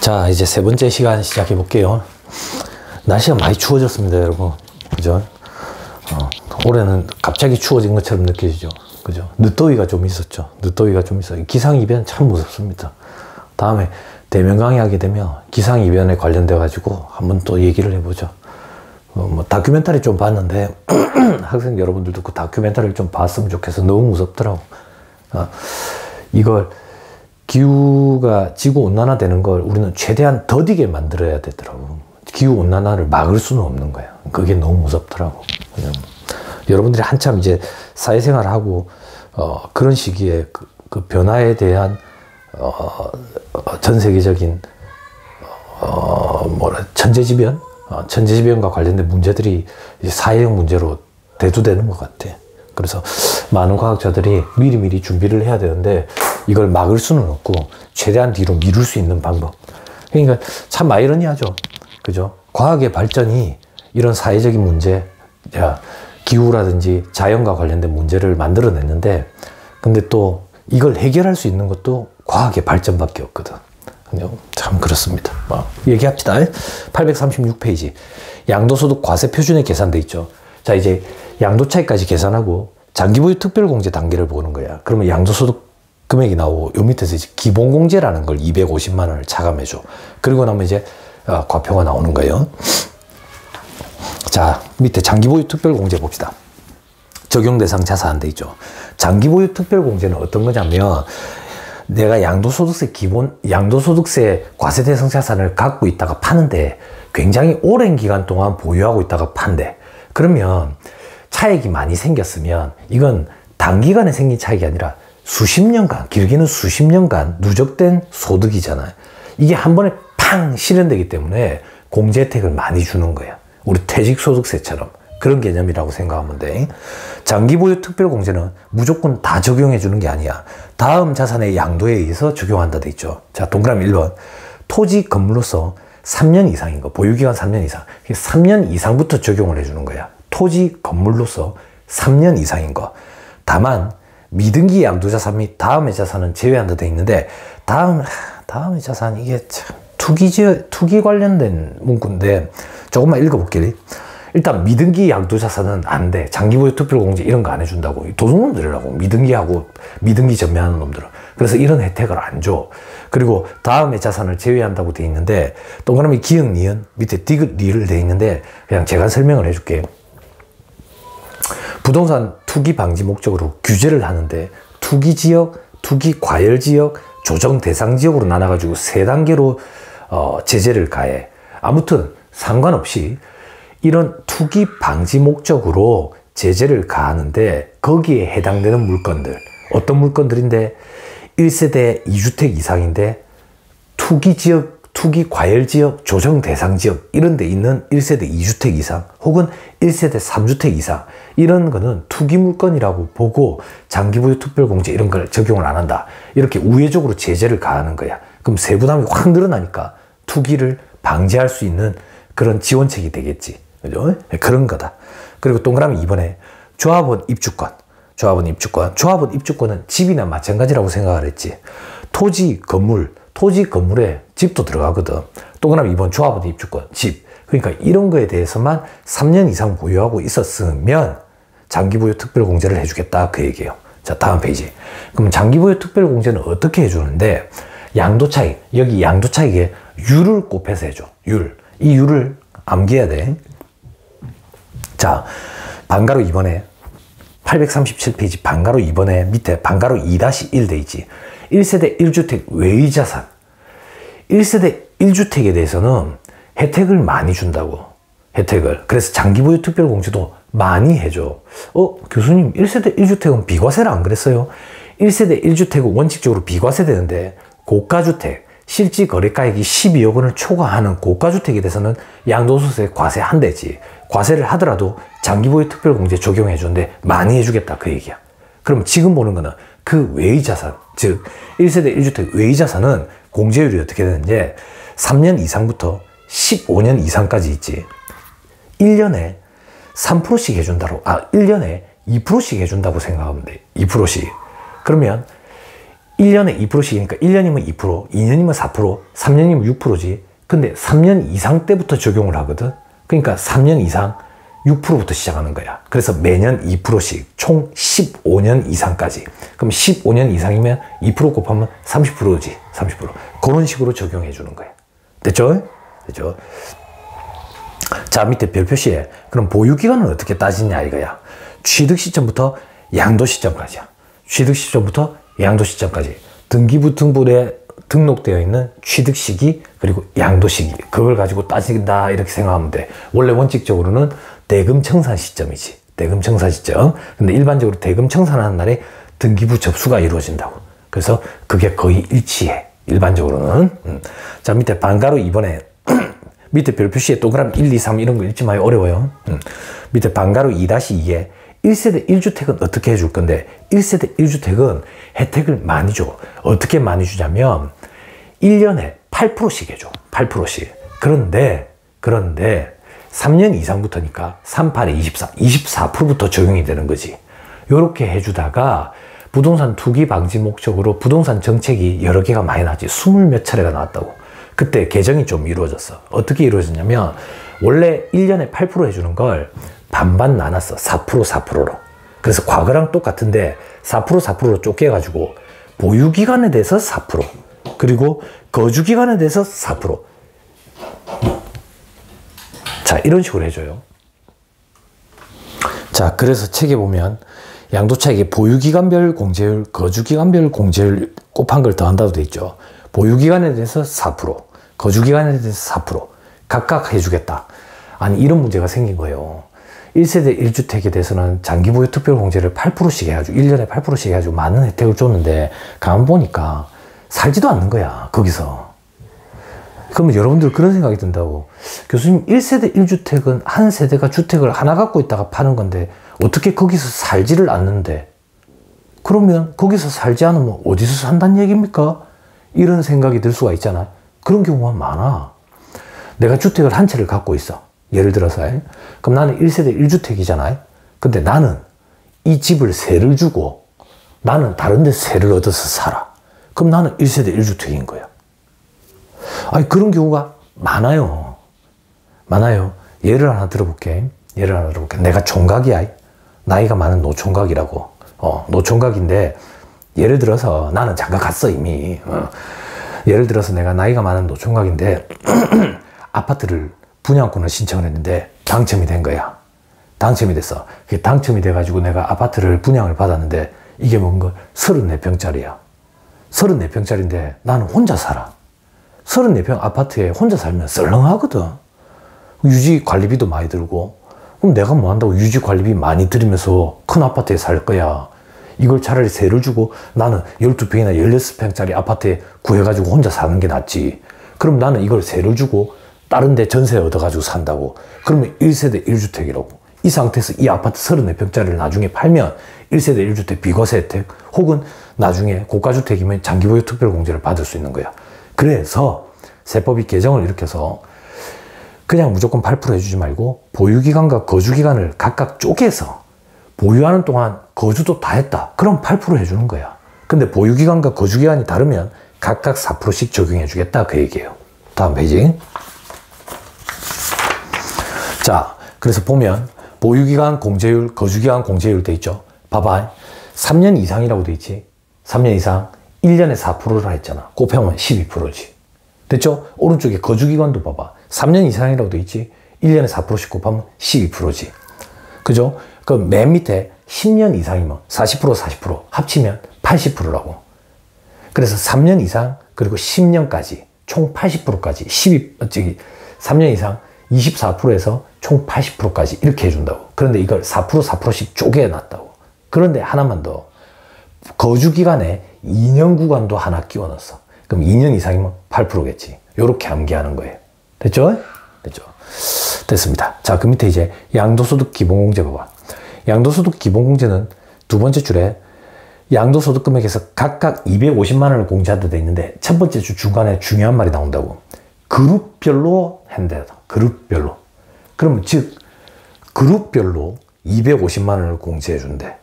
자, 이제 세 번째 시간 시작해 볼게요. 날씨가 많이 추워졌습니다, 여러분. 그죠? 올해는 갑자기 추워진 것처럼 느껴지죠. 그죠? 늦더위가 좀 있었죠. 늦더위가 좀 있어요. 기상이변 참 무섭습니다. 다음에 대면 강의하게 되면 기상이변에 관련돼 가지고 한번 또 얘기를 해보죠. 뭐 다큐멘터리 좀 봤는데 학생 여러분들도 그 다큐멘터리를 좀 봤으면 좋겠어. 너무 무섭더라고. 이걸 기후가 지구온난화 되는 걸 우리는 최대한 더디게 만들어야 되더라고. 기후온난화를 막을 수는 없는 거야. 그게 너무 무섭더라고. 여러분들이 한참 이제 사회생활을 하고 그런 시기에 그 변화에 대한 전 세계적인 천재지변과 관련된 문제들이 사회적 문제로 대두되는 것 같아. 그래서 많은 과학자들이 미리미리 준비를 해야 되는데 이걸 막을 수는 없고 최대한 뒤로 미룰 수 있는 방법. 그러니까 참 아이러니하죠. 그죠? 과학의 발전이 이런 사회적인 문제, 기후라든지 자연과 관련된 문제를 만들어냈는데, 근데 또 이걸 해결할 수 있는 것도 과학의 발전밖에 없거든. 참 그렇습니다. 얘기합시다. 836페이지. 양도소득 과세 표준에 계산돼 있죠. 자, 이제 양도 차익까지 계산하고 장기보유 특별공제 단계를 보는 거야. 그러면 양도소득 금액이 나오고 요 밑에서 이제 기본공제라는 걸 250만 원을 차감해줘. 그리고 나면 이제 과표가 나오는 거예요. 자, 밑에 장기보유 특별공제 봅시다. 적용 대상 자산 돼 있죠. 장기보유 특별공제는 어떤 거냐면 내가 양도소득세 과세 대상 자산을 갖고 있다가 파는데 굉장히 오랜 기간 동안 보유하고 있다가 판대. 그러면 차익이 많이 생겼으면 이건 단기간에 생긴 차익이 아니라 수십 년간, 길게는 수십 년간 누적된 소득이잖아요. 이게 한 번에 팡 실현되기 때문에 공제 혜택을 많이 주는 거야. 우리 퇴직소득세처럼 그런 개념이라고 생각하면 돼. 장기보유 특별공제는 무조건 다 적용해 주는 게 아니야. 다음 자산의 양도에 의해서 적용한다 돼 있죠. 자, 동그라미 1번. 토지 건물로서 3년 이상인 거, 보유기간 3년 이상. 3년 이상부터 적용을 해주는 거야. 토지 건물로서 3년 이상인 거. 다만 미등기 양도자산 및 다음의 자산은 제외한다 돼 있는데, 다음의 자산, 이게 참 투기 관련된 문구인데 조금만 읽어볼게. 일단 미등기 양도자산은 안 돼. 장기보유 특별공제 이런 거 안 해준다고. 도둑놈들이라고. 미등기하고 미등기 전매하는 놈들은. 그래서 이런 혜택을 안 줘. 그리고 다음의 자산을 제외한다고 돼 있는데 동그라미 기역 니은 밑에 디귿 리을 돼 있는데 그냥 제가 설명을 해줄게. 부동산 투기 방지 목적으로 규제를 하는데 투기지역, 투기과열지역, 조정대상지역으로 나눠가지고 세 단계로 제재를 가해. 아무튼 상관없이 이런 투기 방지 목적으로 제재를 가하는데 거기에 해당되는 물건들, 어떤 물건들인데 1세대 2주택 이상인데 투기지역, 투기과열지역, 조정대상지역 이런 데 있는 1세대 2주택 이상 혹은 1세대 3주택 이상 이런 거는 투기 물건이라고 보고 장기보유 특별공제 이런 걸 적용을 안 한다. 이렇게 우회적으로 제재를 가하는 거야. 그럼 세부담이 확 늘어나니까 투기를 방지할 수 있는 그런 지원책이 되겠지. 그죠? 그런 거다. 그리고 동그라미 2번에 조합원 입주권. 조합원 입주권은 집이나 마찬가지라고 생각을 했지. 토지, 건물에 집도 들어가거든. 동그라미 2번 조합원 입주권, 집. 그러니까 이런 거에 대해서만 3년 이상 보유하고 있었으면 장기보유 특별공제를 해주겠다. 그 얘기예요. 자, 다음 페이지. 그럼 장기보유 특별공제는 어떻게 해주는데 양도차익, 여기 양도차익에 율을 곱해서 해줘. 이 율을 암기해야 돼. 자, 방가로 2번에 837페이지 방가로 2번에 밑에 방가로 2-1 돼 있지. 1세대 1주택 외의 자산. 1세대 1주택에 대해서는 혜택을 많이 준다고. 혜택을. 그래서 장기보유 특별공제도 많이 해줘. 교수님 1세대 1주택은 비과세라 안 그랬어요? 1세대 1주택은 원칙적으로 비과세 되는데 고가주택, 실지 거래가액이 12억 원을 초과하는 고가주택에 대해서는 양도소득세 과세한대지. 과세를 하더라도 장기보유 특별공제 적용해 주는데 많이 해주겠다 그 얘기야. 그럼 지금 보는 거는 그 외의 자산, 즉 1세대 1주택 외의 자산은 공제율이 어떻게 되는지 3년 이상부터 15년 이상까지 있지. 1년에 3%씩 해준다고, 1년에 2%씩 해준다고 생각하면 돼. 2%씩. 그러면 1년에 2%씩이니까 1년이면 2%, 2년이면 4%, 3년이면 6%지. 근데 3년 이상 때부터 적용을 하거든. 그러니까 3년 이상 6%부터 시작하는 거야. 그래서 매년 2%씩 총 15년 이상까지. 그럼 15년 이상이면 2% 곱하면 30%지. 30%. 그런 식으로 적용해 주는 거야. 됐죠? 됐죠? 자, 밑에 별 표시에 그럼 보유기간은 어떻게 따지냐 이거야. 취득 시점부터 양도 시점까지야. 취득 시점부터 양도 시점까지. 등기부 등본에 등록되어 있는 취득 시기 그리고 양도 시기 그걸 가지고 따진다 이렇게 생각하면 돼. 원래 원칙적으로는 대금 청산 시점이지. 대금 청산 시점. 근데 일반적으로 대금 청산하는 날에 등기부 접수가 이루어진다고. 그래서 그게 거의 일치해. 일반적으로는. 자, 밑에 반가로 2번에 밑에 별 표시에 동그라미 1, 2, 3 이런 거 읽지 마요. 어려워요. 밑에 반가로 2-2에 1세대 1주택은 어떻게 해줄 건데 1세대 1주택은 혜택을 많이 줘. 어떻게 많이 주냐면 1년에 8%씩 해줘. 8%씩. 그런데 3년 이상부터니까 3, 8에 24, 24%부터 적용이 되는 거지. 요렇게 해주다가 부동산 투기 방지 목적으로 부동산 정책이 여러 개가 많이 나왔지. 20몇 차례가 나왔다고. 그때 개정이 좀 이루어졌어. 어떻게 이루어졌냐면 원래 1년에 8% 해주는 걸 반반 나눴어. 4%, 4%로. 그래서 과거랑 똑같은데 4%, 4%로 쪼개가지고 보유기간에 대해서 4%, 그리고 거주기간에 대해서 4%. 자, 이런 식으로 해줘요. 자, 그래서 책에 보면 양도차익에 보유기간별 공제율, 거주기간별 공제율 곱한 걸 더한다고 돼 있죠. 보유기간에 대해서 4%, 거주기간에 대해서 4% 각각 해주겠다. 아니, 이런 문제가 생긴 거예요. 1세대 1주택에 대해서는 장기보유 특별공제를 8%씩 해가지고 1년에 8%씩 해가지고 많은 혜택을 줬는데 가만 보니까 살지도 않는 거야. 거기서. 그러면 여러분들 그런 생각이 든다고. 교수님, 1세대 1주택은 한 세대가 주택을 하나 갖고 있다가 파는 건데 어떻게 거기서 살지를 않는데, 그러면 거기서 살지 않으면 어디서 산다는 얘기입니까? 이런 생각이 들 수가 있잖아. 그런 경우가 많아. 내가 주택을 한 채를 갖고 있어. 예를 들어서. 그럼 나는 1세대 1주택이잖아요. 근데 나는 이 집을 세를 주고 나는 다른 데 세를 얻어서 살아. 그럼 나는 1세대 1주택인 거야. 아니, 그런 경우가 많아요. 많아요. 예를 하나 들어볼게. 내가 총각이야. 나이가 많은 노총각이라고. 노총각인데, 예를 들어서 나는 장가 갔어, 이미. 예를 들어서 내가 나이가 많은 노총각인데, 아파트를 분양권을 신청을 했는데, 당첨이 된 거야. 당첨이 됐어. 그게 당첨이 돼가지고 내가 아파트를 분양을 받았는데, 이게 뭔가 34평짜리야. 34평짜리인데 나는 혼자 살아. 34평 아파트에 혼자 살면 썰렁하거든. 유지 관리비도 많이 들고. 그럼 내가 뭐 한다고 유지 관리비 많이 들이면서 큰 아파트에 살 거야. 이걸 차라리 세를 주고 나는 12평이나 16평짜리 아파트에 구해가지고 혼자 사는 게 낫지. 그럼 나는 이걸 세를 주고 다른 데 전세 얻어가지고 산다고. 그러면 1세대 1주택이라고. 이 상태에서 이 아파트 34평짜리를 나중에 팔면 1세대 1주택 비과세 혜택, 혹은 나중에 고가주택이면 장기보유 특별공제를 받을 수 있는 거야. 그래서 세법이 개정을 일으켜서 그냥 무조건 8% 해주지 말고 보유기간과 거주기간을 각각 쪼개서 보유하는 동안 거주도 다 했다. 그럼 8% 해주는 거야. 근데 보유기간과 거주기간이 다르면 각각 4%씩 적용해 주겠다. 그 얘기예요. 다음 페이지. 자, 그래서 보면 보유기간 공제율, 거주기간 공제율 돼 있죠. 봐봐. 3년 이상이라고 돼 있지. 3년 이상 1년에 4%라 했잖아. 곱하면 12%지. 됐죠? 오른쪽에 거주기간도 봐봐. 3년 이상이라고 돼 있지. 1년에 4%씩 곱하면 12%지. 그죠? 그럼 맨 밑에 10년 이상이면 40%, 40% 합치면 80%라고. 그래서 3년 이상 그리고 10년까지 총 80%까지 3년 이상 24%에서 총 80%까지 이렇게 해준다고. 그런데 이걸 4%, 4%씩 쪼개놨다고. 그런데 하나만 더. 거주기간에 2년 구간도 하나 끼워 넣었어. 그럼 2년 이상이면 8%겠지. 요렇게 암기하는 거예요. 됐죠? 됐죠? 됐습니다. 자, 그 밑에 이제 양도소득 기본공제 봐봐. 양도소득 기본공제는 두 번째 줄에 양도소득 금액에서 각각 250만 원을 공제한다 돼 있는데 첫 번째 줄 중간에 중요한 말이 나온다고. 그룹별로 한다. 그룹별로. 그러면 즉 그룹별로 250만 원을 공제해준대.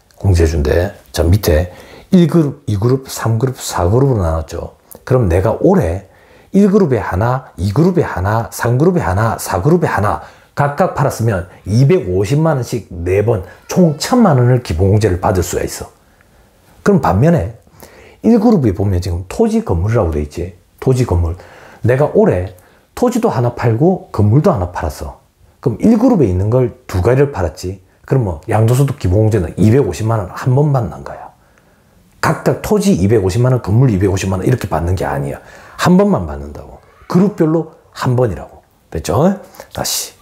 저 밑에 1그룹, 2그룹, 3그룹, 4그룹으로 나눴죠. 그럼 내가 올해 1그룹에 하나, 2그룹에 하나, 3그룹에 하나, 4그룹에 하나 각각 팔았으면 250만 원씩 4번 총 1000만 원을 기본공제를 받을 수가 있어. 그럼 반면에 1그룹에 보면 지금 토지 건물이라고 돼 있지. 토지 건물. 내가 올해 토지도 하나 팔고 건물도 하나 팔았어. 그럼 1그룹에 있는 걸 2가지를 팔았지. 그럼 뭐 양도소득 기본공제는 250만 원 한 번 받는 거야. 각각 토지 250만 원, 건물 250만 원 이렇게 받는 게 아니야. 한 번만 받는다고. 그룹별로 한 번이라고. 됐죠? 다시.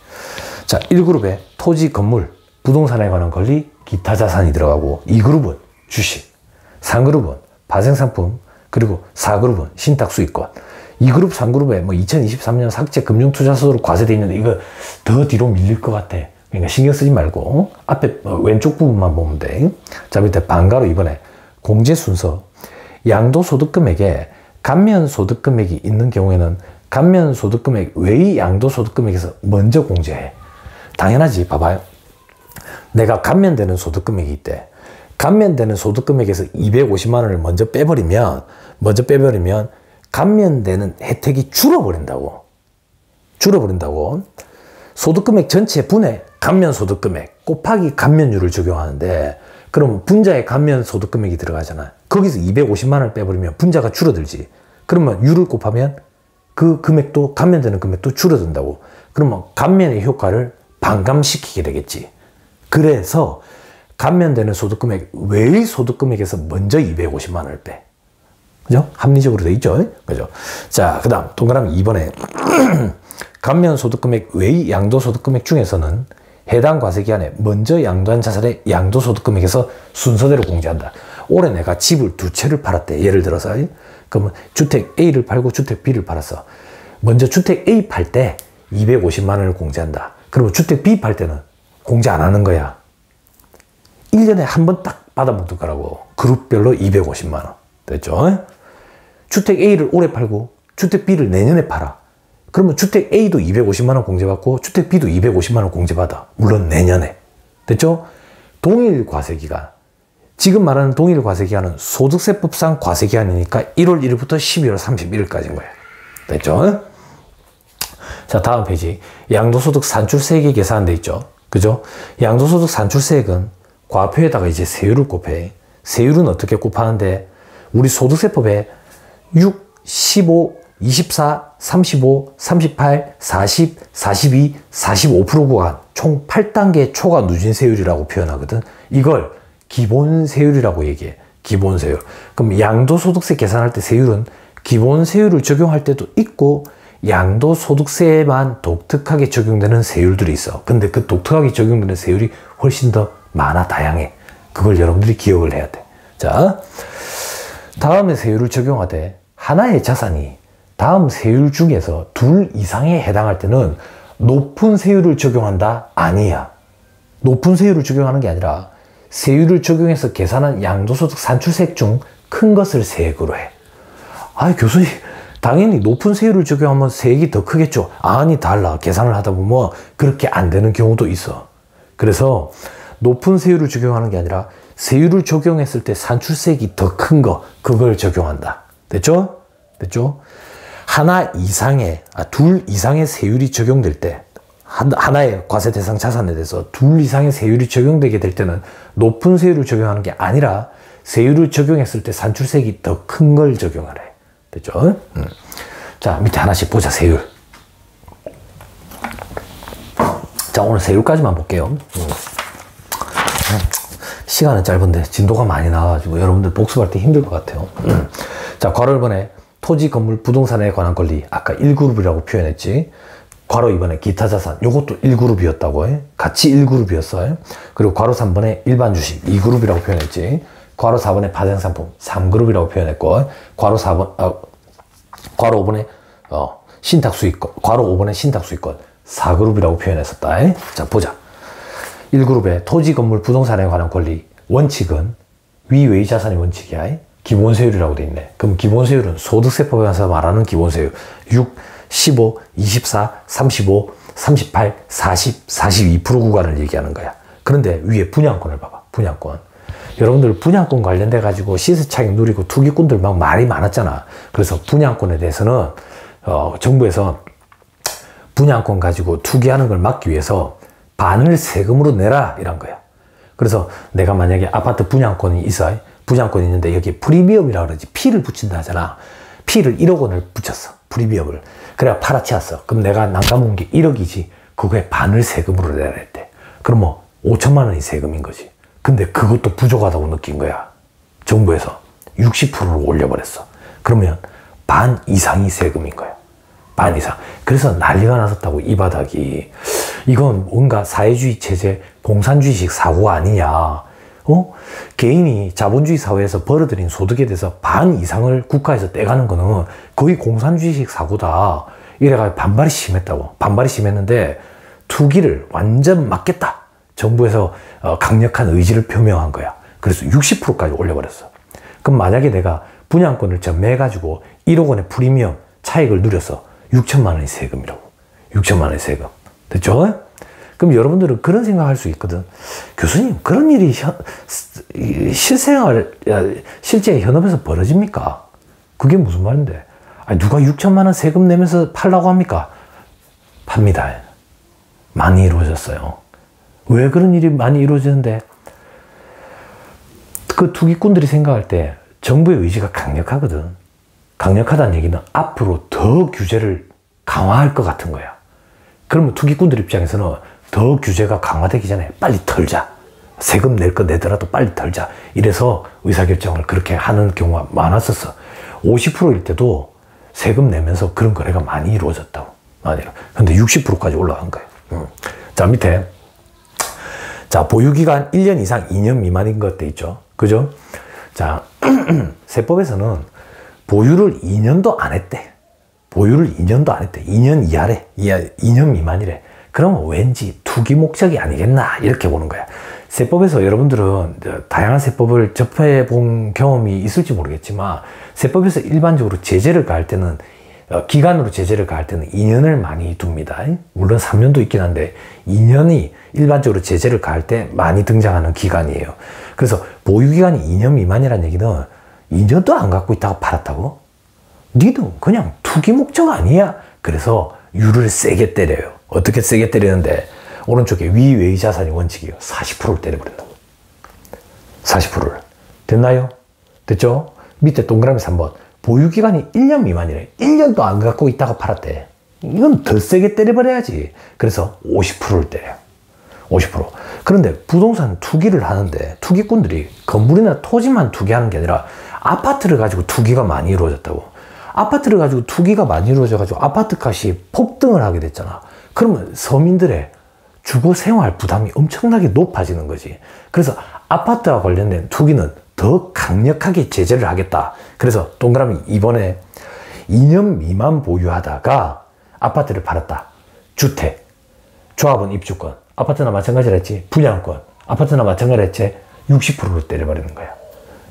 자, 1그룹에 토지, 건물, 부동산에 관한 권리, 기타 자산이 들어가고 2그룹은 주식, 3그룹은 발생상품, 그리고 4그룹은 신탁수익권. 2그룹, 3그룹에 뭐 2023년 삭제 금융투자소로 과세돼 있는데 이거 더 뒤로 밀릴 것 같아. 그러니까 신경 쓰지 말고 앞에 왼쪽 부분만 보면 돼. 자, 밑에 반가로 이번에 공제 순서. 양도소득금액에 감면소득금액이 있는 경우에는 감면소득금액 외의 양도소득금액에서 먼저 공제해. 당연하지. 봐봐요. 내가 감면되는 소득금액이 있대. 감면되는 소득금액에서 250만 원을 먼저 빼버리면 감면되는 혜택이 줄어버린다고. 소득금액 전체 분의 감면소득금액 곱하기 감면율을 적용하는데, 그럼 분자에 감면소득금액이 들어가잖아. 거기서 250만 원을 빼버리면 분자가 줄어들지. 그러면 유를 곱하면 그 금액도, 감면되는 금액도 줄어든다고. 그러면 감면의 효과를 반감시키게 되겠지. 그래서 감면되는 소득금액 외의 소득금액에서 먼저 250만 원을 빼. 그죠? 합리적으로 돼 있죠? 그죠? 자, 그 다음, 동그라미 2번에 감면소득금액 외의 양도소득금액 중에서는 해당 과세기간에 먼저 양도한 자산의 양도소득금액에서 순서대로 공제한다. 올해 내가 집을 2채를 팔았대. 예를 들어서. 그러면 주택 A를 팔고 주택 B를 팔았어. 먼저 주택 A 팔 때 250만 원을 공제한다. 그리고 주택 B 팔 때는 공제 안 하는 거야. 1년에 한 번 딱 받아먹을 거라고. 그룹별로 250만 원. 됐죠? 주택 A를 올해 팔고 주택 B를 내년에 팔아. 그러면 주택 A도 250만 원 공제받고 주택 B도 250만 원 공제받아. 물론 내년에. 됐죠? 동일 과세기간. 지금 말하는 동일 과세기간은 소득세법상 과세기간이니까 1월 1일부터 12월 31일까지인 거예요. 됐죠? 자, 다음 페이지. 양도소득 산출세액이 계산돼 있죠? 그죠? 양도소득 산출세액은 과표에다가 이제 세율을 곱해. 세율은 어떻게 곱하는데, 우리 소득세법에 6, 15, 24, 35, 38, 40, 42, 45% 구간 총 8단계 초과 누진세율이라고 표현하거든. 이걸 기본세율이라고 얘기해. 기본세율. 그럼 양도소득세 계산할 때 세율은 기본세율을 적용할 때도 있고 양도소득세에만 독특하게 적용되는 세율들이 있어. 근데 그 독특하게 적용되는 세율이 훨씬 더 많아, 다양해. 그걸 여러분들이 기억을 해야 돼. 자, 다음에 세율을 적용하되 하나의 자산이 다음 세율 중에서 둘 이상에 해당할 때는 높은 세율을 적용한다? 아니야. 높은 세율을 적용하는 게 아니라 세율을 적용해서 계산한 양도소득 산출세액 중 큰 것을 세액으로 해. 아, 교수님, 당연히 높은 세율을 적용하면 세액이 더 크겠죠. 아니, 달라. 계산을 하다 보면 그렇게 안 되는 경우도 있어. 그래서 높은 세율을 적용하는 게 아니라 세율을 적용했을 때 산출세액이 더 큰 거, 그걸 적용한다. 됐죠? 됐죠? 둘 이상의 세율이 적용될 때, 하나의 과세 대상 자산에 대해서 둘 이상의 세율이 적용되게 될 때는 높은 세율을 적용하는 게 아니라 세율을 적용했을 때 산출세액이 더 큰 걸 적용하래. 됐죠? 자, 밑에 하나씩 보자, 세율. 자, 오늘 세율까지만 볼게요. 시간은 짧은데 진도가 많이 나와가지고 여러분들 복습할 때 힘들 것 같아요. 자, 괄호 1번에 토지, 건물, 부동산에 관한 권리. 아까 1그룹이라고 표현했지. 괄호 2번에 기타 자산. 요것도 1그룹이었다고 해. 같이 1그룹이었어. 그리고 괄호 3번에 일반 주식 2그룹이라고 표현했지. 괄호 4번에 발생상품 3그룹이라고 표현했고, 괄호 5번에 신탁수익권, 괄호 5번에 신탁수익권 4그룹이라고 표현했었다. 자, 보자. 1그룹에 토지, 건물, 부동산에 관한 권리. 원칙은 위외의 자산의 원칙이야. 기본세율이라고 돼 있네. 그럼 기본세율은 소득세법에서 말하는 기본세율 6, 15, 24, 35, 38, 40, 42% 구간을 얘기하는 거야. 그런데 위에 분양권을 봐봐. 분양권. 여러분들 분양권 관련돼 가지고 시세차익 누리고 투기꾼들 막 말이 많았잖아. 그래서 분양권에 대해서는 정부에서 분양권 가지고 투기하는 걸 막기 위해서 반을 세금으로 내라 이런 거야. 그래서 내가 만약에 아파트 분양권이 있어. 분양권이 있는데 여기 프리미엄이라고 그러지. P를 붙인다 하잖아. P를 1억 원을 붙였어. 프리미엄을. 그래야 팔아치웠어. 그럼 내가 난감한 게 1억이지. 그거에 반을 세금으로 내라 했대. 그럼 뭐 5천만 원이 세금인 거지. 근데 그것도 부족하다고 느낀 거야. 정부에서 60%로 올려버렸어. 그러면 반 이상이 세금인 거야. 반 이상. 그래서 난리가 났었다고 이 바닥이. 이건 뭔가 사회주의 체제, 공산주의식 사고가 아니냐. 개인이 자본주의 사회에서 벌어들인 소득에 대해서 반 이상을 국가에서 떼가는 거는 거의 공산주의식 사고다. 이래가 반발이 심했다고. 반발이 심했는데 투기를 완전 막겠다. 정부에서 강력한 의지를 표명한 거야. 그래서 60%까지 올려버렸어. 그럼 만약에 내가 분양권을 전매해가지고 1억 원의 프리미엄 차익을 누렸어. 6천만 원이 세금이라고. 6천만 원의 세금. 됐죠? 그럼 여러분들은 그런 생각할 수 있거든. 교수님, 그런 일이 실제 현업에서 벌어집니까? 그게 무슨 말인데? 아니, 누가 6천만 원 세금 내면서 팔라고 합니까? 팝니다. 많이 이루어졌어요. 왜 그런 일이 많이 이루어지는데? 그 투기꾼들이 생각할 때 정부의 의지가 강력하거든. 강력하다는 얘기는 앞으로 더 규제를 강화할 것 같은 거야. 그러면 투기꾼들 입장에서는 더 규제가 강화되기 전에 빨리 털자. 세금 낼 거 내더라도 빨리 털자. 이래서 의사결정을 그렇게 하는 경우가 많았었어. 50%일 때도 세금 내면서 그런 거래가 많이 이루어졌다고. 근데 60%까지 올라간 거예요. 자, 밑에. 자, 보유기간 1년 이상 2년 미만인 것도 있죠. 그죠? 자, 세법에서는 보유를 2년도 안 했대. 보유를 2년도 안 했대. 2년 이하래. 2년 미만이래. 그러면 왠지 투기 목적이 아니겠나 이렇게 보는 거야. 세법에서 여러분들은 다양한 세법을 접해 본 경험이 있을지 모르겠지만 세법에서 일반적으로 제재를 가할 때는 기간으로 제재를 가할 때는 2년을 많이 둡니다. 물론 3년도 있긴 한데 2년이 일반적으로 제재를 가할 때 많이 등장하는 기간이에요. 그래서 보유기간이 2년 미만이라는 얘기는 2년도 안 갖고 있다가 팔았다고? 니도 그냥 투기 목적 아니야? 그래서 유를 세게 때려요. 어떻게 세게 때리는데 오른쪽에 위외의 자산이 원칙이에요. 40%를 때려버린다고. 40%를. 됐나요? 됐죠? 밑에 동그라미 3번. 보유기간이 1년 미만이래. 1년도 안 갖고 있다가 팔았대. 이건 더 세게 때려버려야지. 그래서 50%를 때려요. 50%. 그런데 부동산 투기를 하는데 투기꾼들이 건물이나 토지만 투기하는 게 아니라 아파트를 가지고 투기가 많이 이루어졌다고. 아파트를 가지고 투기가 많이 이루어져가지고 아파트 값이 폭등을 하게 됐잖아. 그러면 서민들의 주거 생활 부담이 엄청나게 높아지는 거지. 그래서 아파트와 관련된 투기는 더 강력하게 제재를 하겠다. 그래서 동그라미 2번에 2년 미만 보유하다가 아파트를 팔았다. 주택, 조합원 입주권, 아파트나 마찬가지라 했지. 분양권, 아파트나 마찬가지라 했지. 60%로 때려버리는 거야.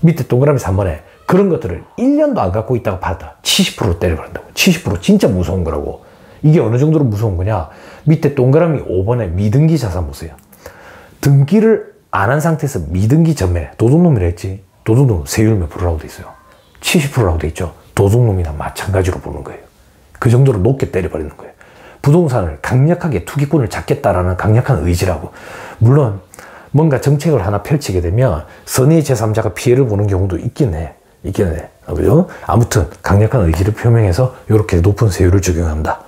밑에 동그라미 3번에 그런 것들을 1년도 안 갖고 있다가 팔았다. 70%로 때려버린다고. 70% 진짜 무서운 거라고. 이게 어느 정도로 무서운 거냐? 밑에 동그라미 5번에 미등기 자산 보세요. 등기를 안 한 상태에서 미등기 전매, 도둑놈이라 했지. 도둑놈 세율 몇 프로라고 돼 있어요? 70%라고 돼 있죠. 도둑놈이나 마찬가지로 보는 거예요. 그 정도로 높게 때려버리는 거예요. 부동산을 강력하게 투기꾼을 잡겠다라는 강력한 의지라고. 물론 뭔가 정책을 하나 펼치게 되면 선의 제3자가 피해를 보는 경우도 있긴 해. 있긴 해. 그죠? 아무튼 강력한 의지를 표명해서 이렇게 높은 세율을 적용한다.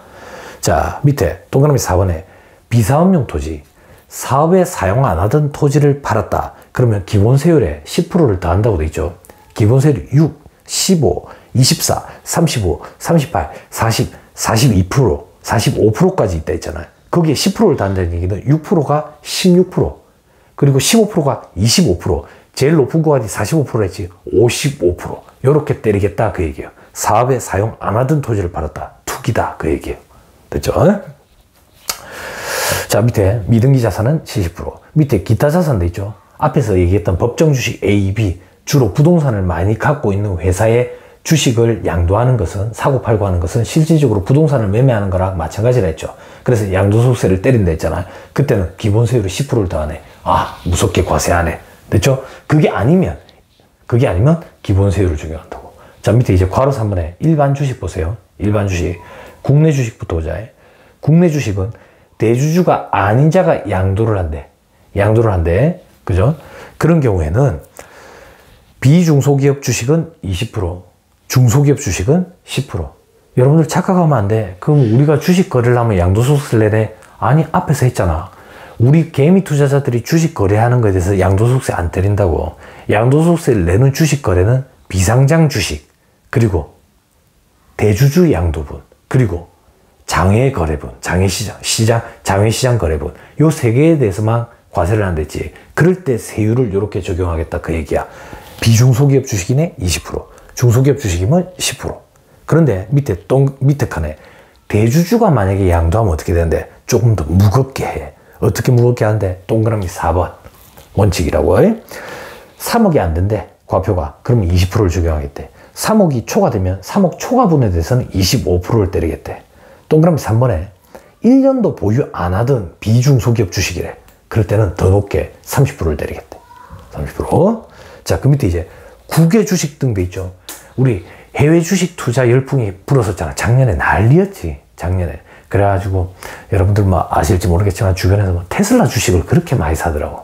자, 밑에 동그라미 4번에 비사업용 토지, 사업에 사용 안 하던 토지를 팔았다. 그러면 기본세율에 10%를 더한다고 돼 있죠. 기본세율이 6, 15, 24, 35, 38, 40, 42%, 45%까지 있다 했잖아요. 거기에 10%를 더한다는 얘기는 6%가 16%, 그리고 15%가 25%, 제일 높은 구간이 45% 했지. 55%. 요렇게 때리겠다 그 얘기예요. 사업에 사용 안 하던 토지를 팔았다. 투기다 그 얘기예요. 됐죠? 자, 밑에 미등기 자산은 70%. 밑에 기타 자산도 있죠. 앞에서 얘기했던 법정 주식 A, B, 주로 부동산을 많이 갖고 있는 회사의 주식을 양도하는 것은, 사고 팔고 하는 것은 실질적으로 부동산을 매매하는 거랑 마찬가지라 했죠. 그래서 양도소득세를 때린다 했잖아요. 그때는 기본세율을 10%를 더하네. 아, 무섭게 과세하네. 됐죠? 그게 아니면 기본 세율을 적용한다고. 자, 밑에 이제 괄호 3번에 일반 주식 보세요. 일반 주식. 국내 주식부터 보자. 국내 주식은 대주주가 아닌 자가 양도를 한대. 양도를 한대. 그죠? 그런 경우에는 비중소기업 주식은 20%, 중소기업 주식은 10%. 여러분들 착각하면 안 돼. 그럼 우리가 주식 거래를 하면 양도소득세를 내네? 아니, 앞에서 했잖아. 우리 개미 투자자들이 주식 거래하는 것에 대해서 양도소득세 안 때린다고. 양도소득세를 내는 주식 거래는 비상장 주식, 그리고 대주주 양도분, 그리고 장외거래분, 장외시장 거래분, 요 세 개에 대해서만 과세를 한댔지. 그럴 때 세율을 이렇게 적용하겠다 그 얘기야. 비중소기업 주식이네 20%, 중소기업 주식이면 10%. 그런데 밑에 칸에 대주주가 만약에 양도하면 어떻게 되는데? 조금 더 무겁게 해. 어떻게 무겁게 하는데? 동그라미 4번 원칙이라고. 3억이 안 된대, 과표가. 그러면 20%를 적용하겠대. 3억이 초과되면 3억 초과분에 대해서는 25%를 때리겠대. 동그라미 3번에 1년도 보유 안 하던 비중소기업 주식이래. 그럴 때는 더 높게 30%를 때리겠대. 30%. 자, 그 밑에 이제 국외 주식 등 돼 있죠. 우리 해외 주식 투자 열풍이 불었었잖아. 작년에 난리였지. 작년에. 그래가지고 여러분들 뭐 아실지 모르겠지만 주변에서 뭐 테슬라 주식을 그렇게 많이 사더라고.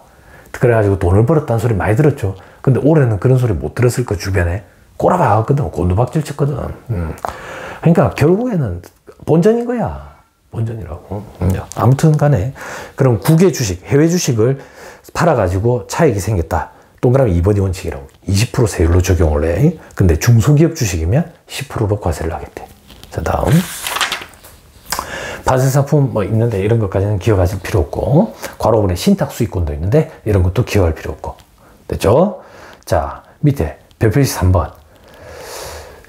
그래가지고 돈을 벌었다는 소리 많이 들었죠. 근데 올해는 그런 소리 못 들었을 거. 주변에 꼬라박았거든. 곤두박질 쳤거든. 그러니까 결국에는 본전인 거야. 본전이라고. 아무튼 간에 그럼 국외 주식, 해외 주식을 팔아가지고 차익이 생겼다. 동그라미 2번이 원칙이라고. 20% 세율로 적용을 해. 근데 중소기업 주식이면 10%로 과세를 하겠대. 자, 다음. 바세상품 뭐 있는데 이런 것까지는 기억하실 필요 없고, 괄호분에 신탁 수익권도 있는데 이런 것도 기억할 필요 없고. 됐죠? 자, 밑에 별표시 3번.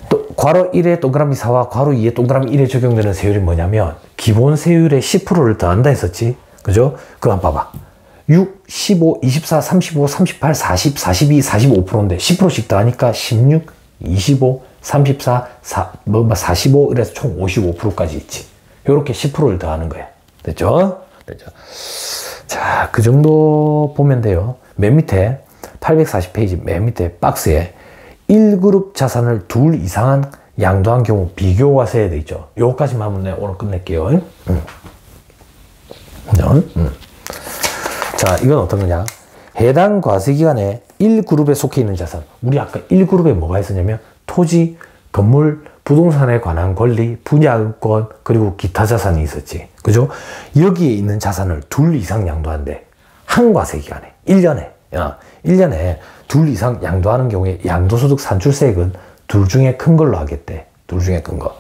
또 괄호 1에 동그라미 4와 괄호 2에 동그라미 1에 적용되는 세율이 뭐냐면 기본 세율에 10%를 더한다 했었지. 그죠? 그거 한번 봐봐. 6, 15, 24, 35, 38, 40, 42, 45%인데 10%씩 더하니까 16, 25, 34, 45 이래서 총 55%까지 있지. 요렇게 10%를 더하는 거야. 됐죠? 됐죠? 자, 그 정도 보면 돼요. 맨 밑에 840페이지 맨 밑에 박스에 1그룹 자산을 둘 이상한 양도한 경우 비교과세에 돼 있죠. 요거까지만 하면 내가 오늘 끝낼게요. 자, 이건 어떤 거냐? 해당 과세기간에 1그룹에 속해 있는 자산. 우리 아까 1그룹에 뭐가 있었냐면 토지, 건물, 부동산에 관한 권리, 분양권, 그리고 기타 자산이 있었지. 그죠? 여기에 있는 자산을 둘 이상 양도한대. 한 과세기간에. 1년에. 1년에 둘 이상 양도하는 경우에 양도소득 산출세액은 둘 중에 큰 걸로 하겠대. 둘 중에 큰 거.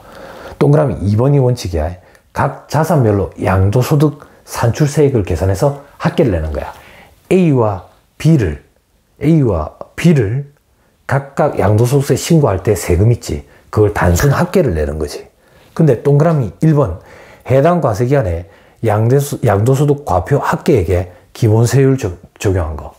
동그라미 2번이 원칙이야. 각 자산별로 양도소득 산출세액을 계산해서 합계를 내는 거야. A와 B를 각각 양도소득세 신고할 때 세금 있지. 그걸 단순 합계를 내는 거지. 근데 동그라미 1번 해당 과세기간에 양도소득 과표 합계액에 기본세율 적용한 거.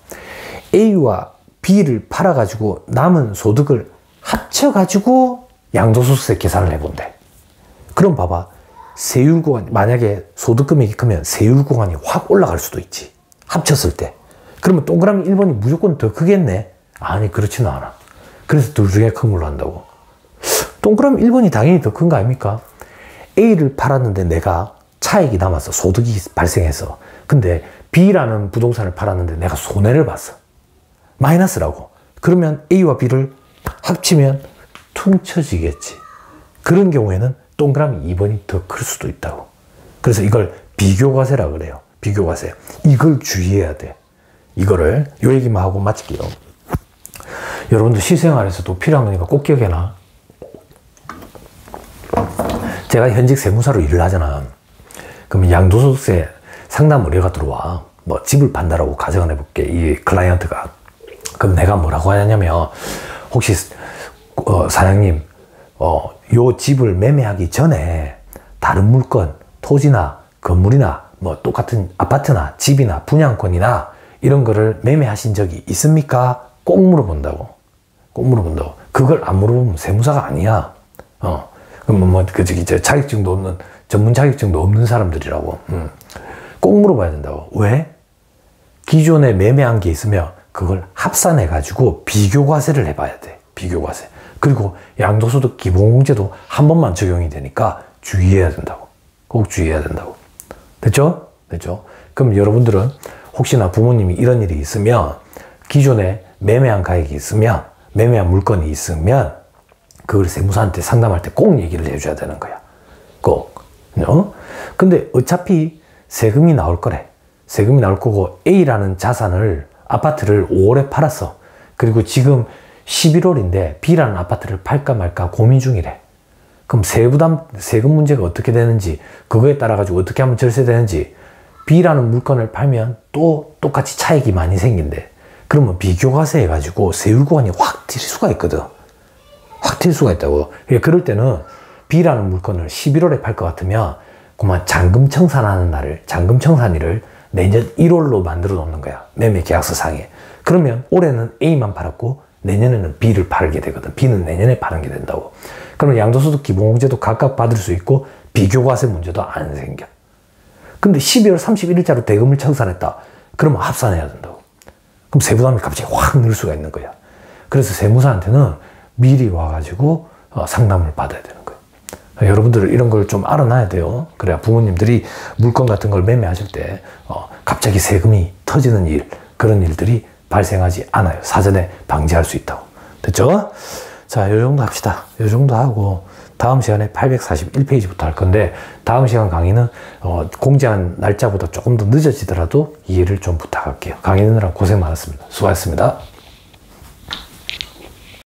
A와 B를 팔아가지고 남은 소득을 합쳐가지고 양도소득세 계산을 해본대. 그럼 봐봐. 세율 구간, 만약에 소득 금액이 크면 세율 구간이 확 올라갈 수도 있지. 합쳤을 때. 그러면 동그라미 1번이 무조건 더 크겠네? 아니, 그렇지는 않아. 그래서 둘 중에 큰 걸로 한다고. 동그라미 1번이 당연히 더 큰 거 아닙니까? A를 팔았는데 내가 차익이 남았어. 소득이 발생해서. 근데 B라는 부동산을 팔았는데 내가 손해를 봤어. 마이너스라고. 그러면 A와 B를 합치면 퉁쳐지겠지. 그런 경우에는 동그라미 2번이 더 클 수도 있다고. 그래서 이걸 비교과세라고 그래요. 비교과세. 이걸 주의해야 돼. 이거를 요 얘기만 하고 마칠게요. 여러분들 실생활에서도 필요한 거니까 꼭 기억해놔. 제가 현직 세무사로 일을 하잖아. 그러면 양도소득세 상담 의뢰가 들어와. 뭐 집을 판다라고 가정을 해볼게. 이 클라이언트가. 그럼 내가 뭐라고 하냐면 혹시 사장님 요 집을 매매하기 전에 다른 물건, 토지나 건물이나 뭐 똑같은 아파트나 집이나 분양권이나 이런 거를 매매하신 적이 있습니까? 꼭 물어본다고. 꼭 물어본다고. 그걸 안 물어보면 세무사가 아니야. 그럼 자격증도 없는, 전문 자격증도 없는 사람들이라고. 꼭 물어봐야 된다고. 왜? 기존에 매매한 게 있으면 그걸 합산해 가지고 비교과세를 해봐야 돼. 비교과세. 그리고 양도소득 기본공제도 한 번만 적용이 되니까 주의해야 된다고. 꼭 주의해야 된다고. 됐죠? 됐죠? 그럼 여러분들은 혹시나 부모님이 이런 일이 있으면 기존에 매매한 가액이 있으면 매매한 물건이 있으면 그걸 세무사한테 상담할 때 꼭 얘기를 해줘야 되는 거야. 꼭. 근데 어차피 세금이 나올 거래. 세금이 나올 거고 A라는 자산을 아파트를 5월에 팔았어. 그리고 지금 11월인데 B라는 아파트를 팔까 말까 고민 중이래. 그럼 세금 문제가 어떻게 되는지 그거에 따라 가지고 어떻게 하면 절세되는지 B라는 물건을 팔면 또 똑같이 차익이 많이 생긴대. 그러면 비교과세 해가지고 세율구간이 확 튈 수가 있거든. 확 튈 수가 있다고. 그럴 때는 B라는 물건을 11월에 팔 것 같으면 그만 잔금청산하는 날을 잔금청산일을 내년 1월로 만들어 놓는 거야. 매매 계약서 상에. 그러면 올해는 A만 팔았고 내년에는 B를 팔게 되거든. B는 내년에 파는 게 된다고. 그러면 양도소득 기본공제도 각각 받을 수 있고 비교과세 문제도 안 생겨. 근데 12월 31일자로 대금을 청산했다. 그러면 합산해야 된다고. 그럼 세부담이 갑자기 확 늘 수가 있는 거야. 그래서 세무사한테는 미리 와가지고 상담을 받아야 되는 거예요. 여러분들 이런 걸 좀 알아놔야 돼요. 그래야 부모님들이 물건 같은 걸 매매하실 때 갑자기 세금이 터지는 일, 그런 일들이 발생하지 않아요. 사전에 방지할 수 있다고. 됐죠? 자, 요 정도 합시다. 요 정도 하고 다음 시간에 841페이지부터 할 건데 다음 시간 강의는 공지한 날짜보다 조금 더 늦어지더라도 이해를 좀 부탁할게요. 강의 듣느라 고생 많았습니다. 수고하셨습니다.